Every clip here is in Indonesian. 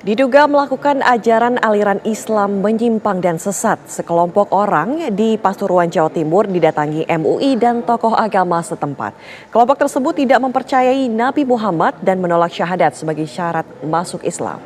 Diduga melakukan ajaran aliran Islam menyimpang dan sesat, sekelompok orang di Pasuruan, Jawa Timur didatangi MUI dan tokoh agama setempat. Kelompok tersebut tidak mempercayai Nabi Muhammad dan menolak syahadat sebagai syarat masuk Islam.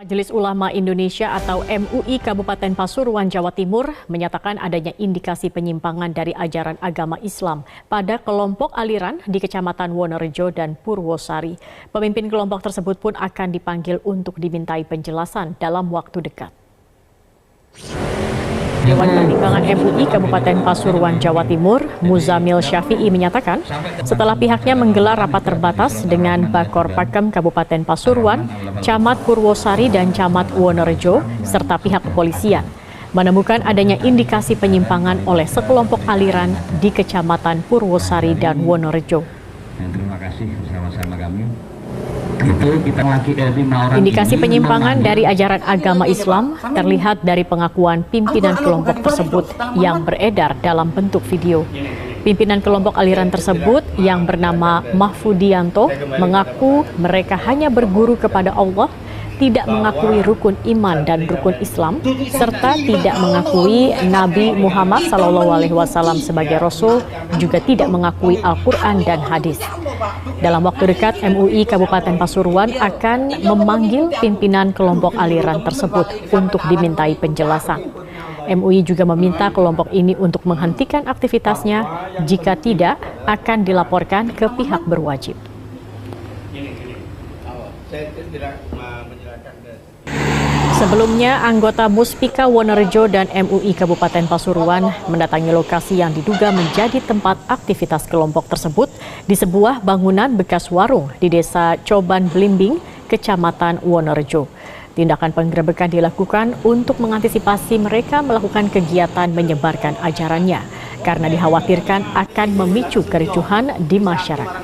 Majelis Ulama Indonesia atau MUI Kabupaten Pasuruan, Jawa Timur menyatakan adanya indikasi penyimpangan dari ajaran agama Islam pada kelompok aliran di Kecamatan Wonorejo dan Purwosari. Pemimpin kelompok tersebut pun akan dipanggil untuk dimintai penjelasan dalam waktu dekat. Dewan Pertimbangan MUI Kabupaten Pasuruan, Jawa Timur, Muzamil Syafi'i menyatakan setelah pihaknya menggelar rapat terbatas dengan Bakor Pakem Kabupaten Pasuruan, Camat Purwosari dan Camat Wonorejo, serta pihak kepolisian, menemukan adanya indikasi penyimpangan oleh sekelompok aliran di Kecamatan Purwosari dan Wonorejo. Terima kasih bersama-sama kami. Indikasi penyimpangan dari ajaran agama Islam terlihat dari pengakuan pimpinan kelompok tersebut yang beredar dalam bentuk video. Pimpinan kelompok aliran tersebut yang bernama Mahfudianto mengaku mereka hanya berguru kepada Allah, tidak mengakui rukun iman dan rukun Islam, serta tidak mengakui Nabi Muhammad SAW sebagai Rasul, juga tidak mengakui Al-Quran dan hadis. Dalam waktu dekat, MUI Kabupaten Pasuruan akan memanggil pimpinan kelompok aliran tersebut untuk dimintai penjelasan. MUI juga meminta kelompok ini untuk menghentikan aktivitasnya, jika tidak akan dilaporkan ke pihak berwajib. Sebelumnya, anggota Muspika Wonorejo dan MUI Kabupaten Pasuruan mendatangi lokasi yang diduga menjadi tempat aktivitas kelompok tersebut di sebuah bangunan bekas warung di Desa Coban Blimbing, Kecamatan Wonorejo. Tindakan penggerebekan dilakukan untuk mengantisipasi mereka melakukan kegiatan menyebarkan ajarannya karena dikhawatirkan akan memicu kericuhan di masyarakat.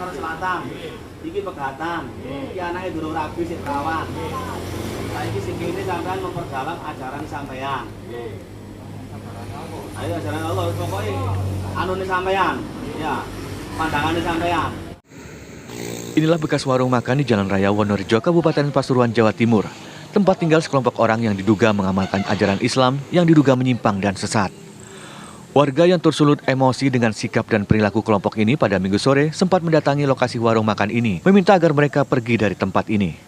Iki pegatan, iki anake durung rabi sik perawan. Saiki sing kene sampean memperdalam ajaran sampean. Ayo ajaran Allah pokoke anune sampean, ya. Pandangane sampean. Inilah bekas warung makan di Jalan Raya Wonorejo, Kabupaten Pasuruan, Jawa Timur. Tempat tinggal sekelompok orang yang diduga mengamalkan ajaran Islam yang diduga menyimpang dan sesat. Warga yang tersulut emosi dengan sikap dan perilaku kelompok ini pada Minggu sore sempat mendatangi lokasi warung makan ini, meminta agar mereka pergi dari tempat ini.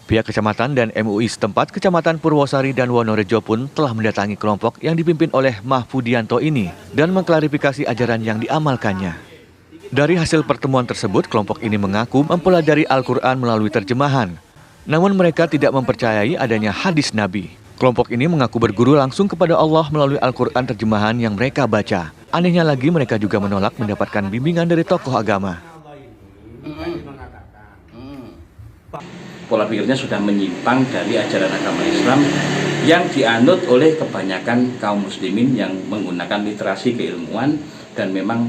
Pihak kecamatan dan MUI setempat Kecamatan Purwosari dan Wonorejo pun telah mendatangi kelompok yang dipimpin oleh Mahfudianto ini dan mengklarifikasi ajaran yang diamalkannya. Dari hasil pertemuan tersebut, kelompok ini mengaku mempelajari Al-Quran melalui terjemahan. Namun mereka tidak mempercayai adanya hadis Nabi. Kelompok ini mengaku berguru langsung kepada Allah melalui Al-Quran terjemahan yang mereka baca. Anehnya lagi, mereka juga menolak mendapatkan bimbingan dari tokoh agama. Pola pikirnya sudah menyimpang dari ajaran agama Islam yang dianut oleh kebanyakan kaum muslimin yang menggunakan literasi keilmuan dan memang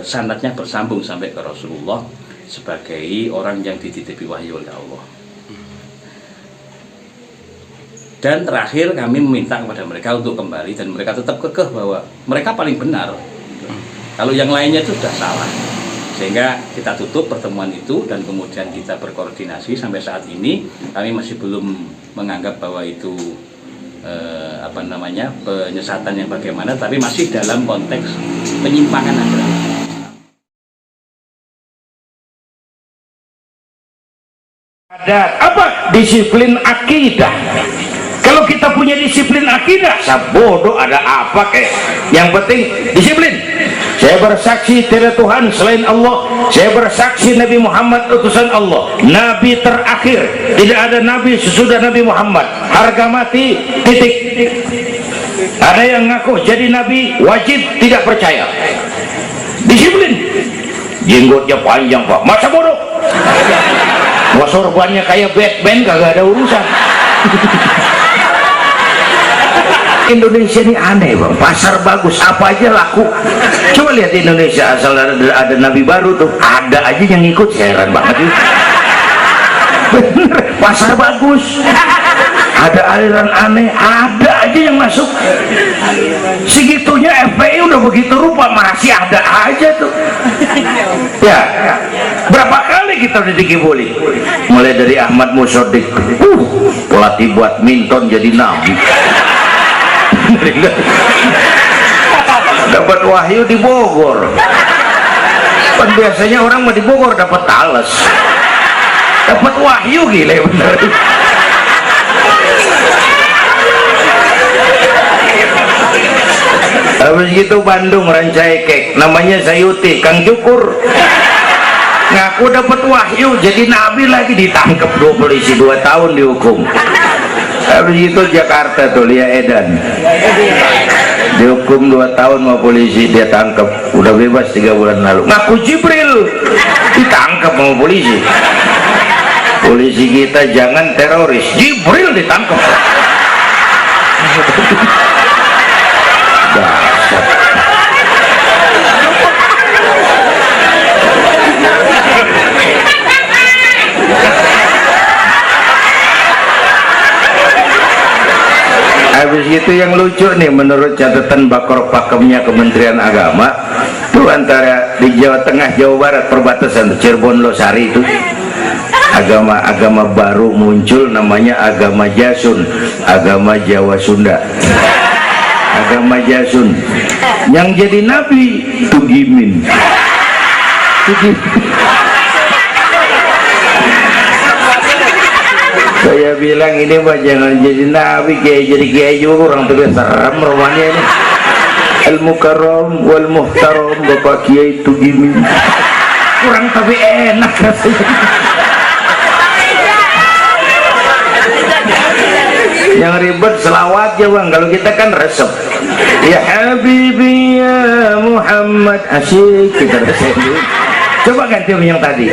sanadnya bersambung sampai ke Rasulullah sebagai orang yang dititipi wahyu oleh Allah. Dan terakhir kami meminta kepada mereka untuk kembali dan mereka tetap kekeh bahwa mereka paling benar. Kalau yang lainnya itu sudah salah. Sehingga kita tutup pertemuan itu dan kemudian kita berkoordinasi sampai saat ini kami masih belum menganggap bahwa itu penyesatan yang bagaimana, tapi masih dalam konteks penyimpangan ajaran. Ada apa? Disiplin akidah. Kalau kita punya disiplin akidah, bodoh ada apa kek? Yang penting disiplin. Saya bersaksi tiada Tuhan selain Allah. Saya bersaksi Nabi Muhammad utusan Allah, Nabi terakhir. Tidak ada Nabi sesudah Nabi Muhammad. Harga mati, titik. Ada yang ngaku jadi Nabi, wajib tidak percaya. Disiplin. Jenggotnya panjang Pak, masa bodoh? Wah, sorbannya kayak Batman, kagak ada urusan. Indonesia ini aneh bang, pasar bagus apa aja laku. Coba lihat Indonesia, asal ada nabi baru tuh ada aja yang ikut, heran banget itu. Bener, pasar bagus, ada aliran aneh, ada aja yang masuk. Segitunya FPI udah begitu rupa, masih ada aja tuh. Ya, berapa kali kita udah dikibuli, mulai dari Ahmad Musodik, pelatih badminton jadi nabi. Dapat wahyu di Bogor. Kan biasanya orang mau di Bogor dapat tales, dapat wahyu, gila bener. Habis gitu Bandung Rancaikek, namanya Sayuti, Kang Cukur, ngaku dapat wahyu jadi nabi lagi, ditangkap 2 polisi 2 tahun dihukum. Habis itu Jakarta tuh Lia Edan dihukum 2 tahun sama polisi, dia tangkap, udah bebas 3 bulan lalu. Ngaku Jibril, ditangkap sama polisi. Polisi kita jangan teroris, Jibril ditangkap. Habis itu yang lucu nih, menurut catatan Bakor Pakemnya Kementerian Agama tuh, antara di Jawa Tengah Jawa Barat perbatasan Cirebon Losari itu agama baru muncul, namanya agama Jasun, agama Jawa Sunda. Agama Jasun yang jadi nabi Tugimin. Saya bilang ini mah jangan jadi nabi, jadi kiai juga orang tuh serem rumahnya ini. Al Mukarram wal Muhtaram Bapak Kiai Tugimin, kurang tapi enak rasanya. Yang ribet selawat ya bang, kalau kita kan resep. Ya Habibi ya Muhammad, asyik kita resep. Coba ganti yang tadi,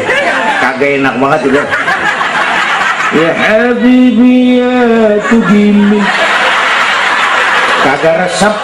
kagak enak banget juga. Ya Habibi ya Tugimin, kagak resep.